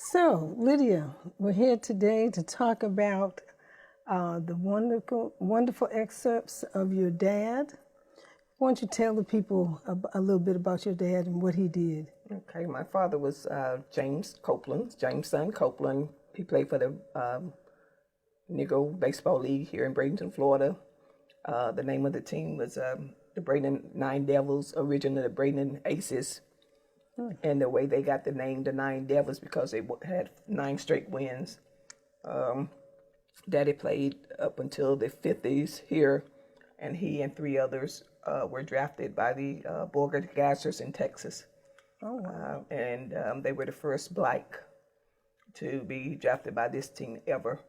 So, Lydia, we're here today to talk about the wonderful excerpts of your dad. Why don't you tell the people a little bit about your dad and what he did? Okay, my father was James Son Copeland. He played for the Negro Baseball League here in Bradenton, Florida. The name of the team was the Bradenton Nine Devils, originally the Bradenton Aces. And the way they got the name, the Nine Devils, because they had 9 straight wins. Daddy played up until the 50s here, and he and 3 others were drafted by the Borger Gassers in Texas. Oh, wow. And they were the first black to be drafted by this team ever.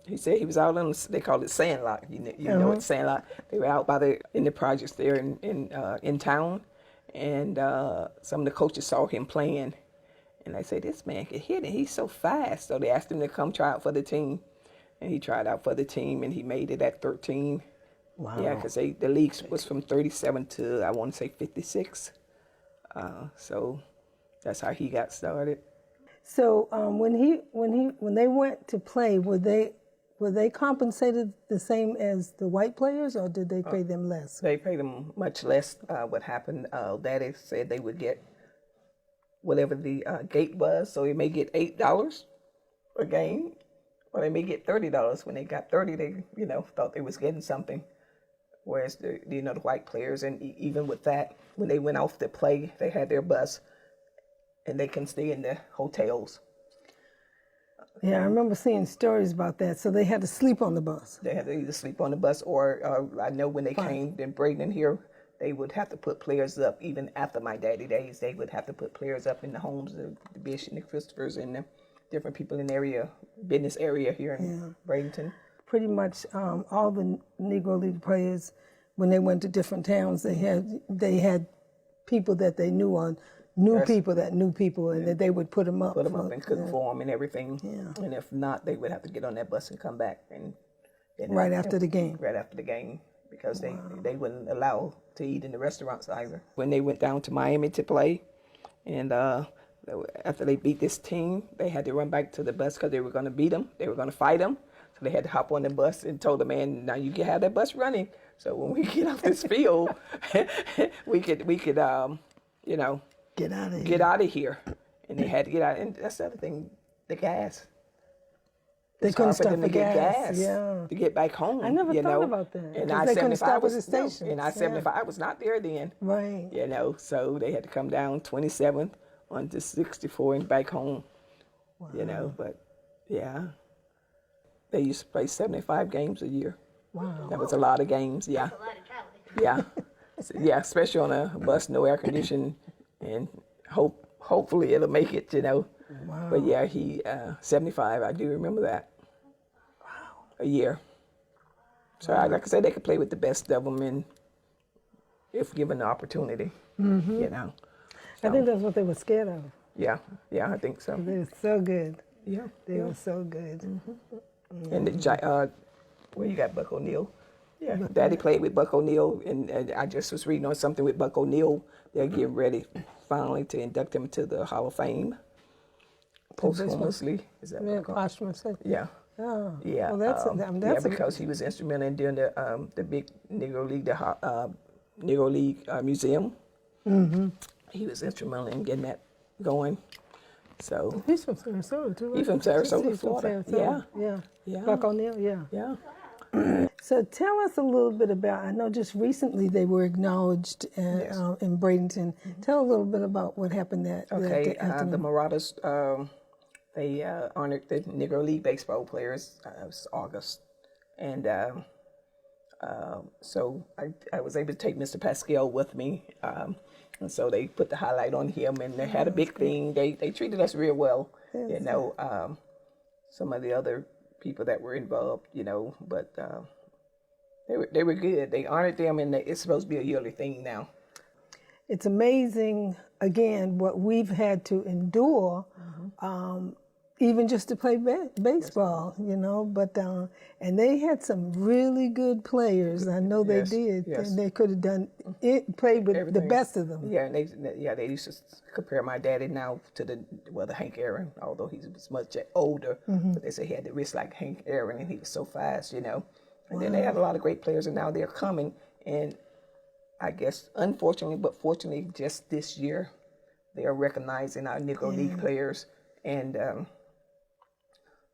He said he was out on, they call it Sandlot. You know it's Sandlot. They were out in the projects there in town. And some of the coaches saw him playing, and they said, "This man can hit it. He's so fast." So they asked him to come try out for the team, and he tried out for the team, and he made it at 13. Wow. Yeah, because the league was from 37 to, I want to say, 56. So that's how he got started. So when they went to play, were they compensated the same as the white players, or did they pay them less? They paid them much less. What happened, Daddy said they would get whatever the gate was, so they may get $8 a game, or they may get $30. When they got 30, they thought they was getting something. Whereas the white players, and even with that, when they went off to play, they had their bus, and they can stay in the hotels. Yeah, I remember seeing stories about that. So they had to sleep on the bus. They had to either sleep on the bus, or I know when they came to Bradenton here, they would have to put players up. Even after my daddy days, they would have to put players up in the homes of the Bish and the Christophers and the different people in the area, business area here in Bradenton. Pretty much all the Negro League players, when they went to different towns, they had people that they knew on. People that knew people, and that they would put them up. Put them up and cook for them and everything. Yeah. And if not, they would have to get on that bus and come back. And right after the game. Right after the game, because they wouldn't allow to eat in the restaurants either. When they went down to Miami to play, and after they beat this team, they had to run back to the bus because they were going to beat them. They were going to fight them. So they had to hop on the bus and told the man, "Now you can have that bus running. So when we get off this field, we could get out of here." And they had to get out. And that's the other thing, the gas. They couldn't stop them for to get gas. to get back home. I never thought about that. And they couldn't stop at the station. And I-75 was not there then. Right. So they had to come down 27th onto 64 and back home. Wow. But yeah. They used to play 75 games a year. Wow. That was a lot of games, yeah. That's a lot of traveling. Yeah. Yeah, especially on a bus, no air conditioning, and hopefully it'll make it, Wow. But yeah, he 75, I do remember that. Wow. A year. So like I said, they could play with the best of them, and if given the opportunity, I think that's what they were scared of. Yeah, I think so. They were so good. Yeah. They were so good. And where you got Buck O'Neill? Yeah, Daddy played with Buck O'Neill, and I just was reading on something with Buck O'Neill. They're getting ready finally to induct him to the Hall of Fame. Posthumously, is that what it's called? Posthumously. Yeah. Oh. Yeah. Well, that's because he was instrumental in doing the big Negro League, Negro League Museum. Mm-hmm. He was instrumental in getting that going. So he's from Sarasota too. Right? He's from Sarasota, He's from Florida. Sarasota. Yeah. Buck O'Neill. Yeah. So tell us a little bit about. I know just recently they were acknowledged in Bradenton. Tell a little bit about what happened that. Okay. The Marauders. They honored the Negro League baseball players. It was August, and so I was able to take Mr. Pascal with me. And so they put the highlight on him, and they had a big thing. They treated us real well, Some of the other people that were involved, but they were good. They honored them, and it's supposed to be a yearly thing now. It's amazing, again, what we've had to endure even just to play baseball, you know. But and they had some really good players. I know they Yes, did, yes. and they could have done it. Played with the Everything. best of them. Yeah, and they used to compare my daddy now to the Hank Aaron, although he was much older. But they say he had the wrist like Hank Aaron, and he was so fast, you know. And then they had a lot of great players, and now they're coming. And I guess, unfortunately, but fortunately, just this year, they are recognizing our Negro League players, and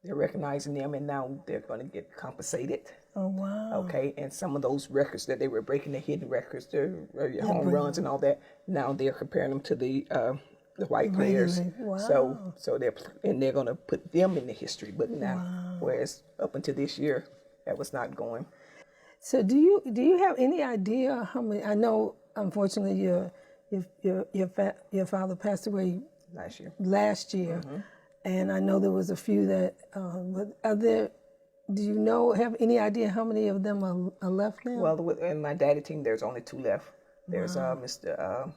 they're recognizing them, and now they're going to get compensated. Oh wow! Okay, and some of those records that they were breaking, the hidden records, the home runs and all that, now they're comparing them to the white players. Wow. So they're going to put them in the history book now, whereas up until this year, that was not going. So do you have any idea how many? I know, unfortunately, your father passed away Last year. And I know there was a few that. But are there? Do you have any idea how many of them are left now? Well, in my daddy team, there's only 2 left. There's Mr.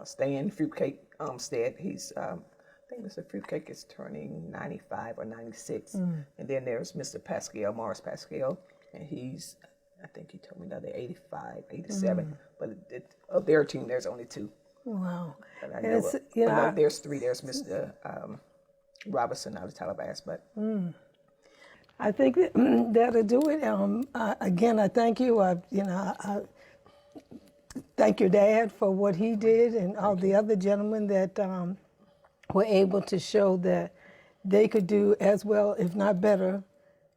Stan Fruitcake Stead. He's I think Mr. Fruitcake is turning 95 or 96, and then there's Mr. Pascal Morris Pascal, and he's, I think he told me the other 85, 87. But of their team, there's only 2. Wow. But I know there's 3. There's Mr. Robinson out of Calabasas, but. I think that'll do it. Again, I thank you. I thank your dad for what he did, and all the other gentlemen that were able to show that they could do as well, if not better,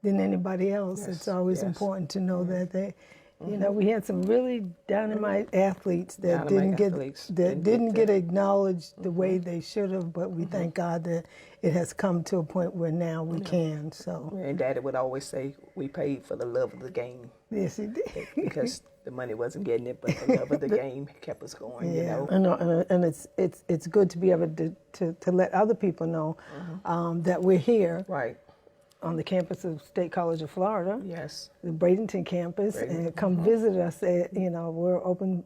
than anybody else. Yes, It's always yes. important to know that they, we had some really dynamite athletes that didn't get acknowledged the way they should have. But we thank God that it has come to a point where now we can. So. And Daddy would always say, "We paid for the love of the game." Yes, he did. Because the money wasn't getting it, but the love of the game kept us going. Yeah, You know. and it's good to be able to let other people know that we're here. Right. On the campus of State College of Florida. Yes. The Bradenton campus. And come visit us. We're open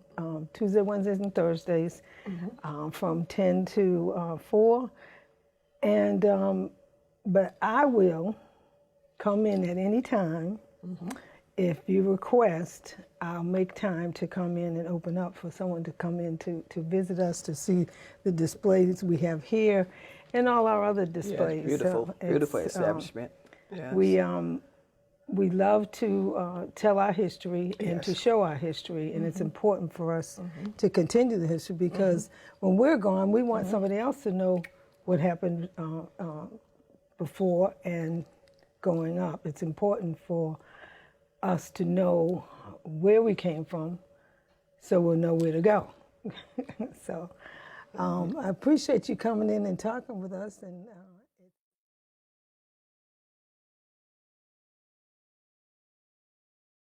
Tuesday, Wednesdays, and Thursdays from 10 to 4. And but I will come in at any time. If you request, I'll make time to come in and open up for someone to come in to visit us, to see the displays we have here and all our other displays. Yes, beautiful, So beautiful establishment. Yes. We love to tell our history and to show our history, and it's important for us to continue the history, because when we're gone, we want somebody else to know what happened before and going up. It's important for us to know where we came from, so we'll know where to go. So I appreciate you coming in and talking with us, and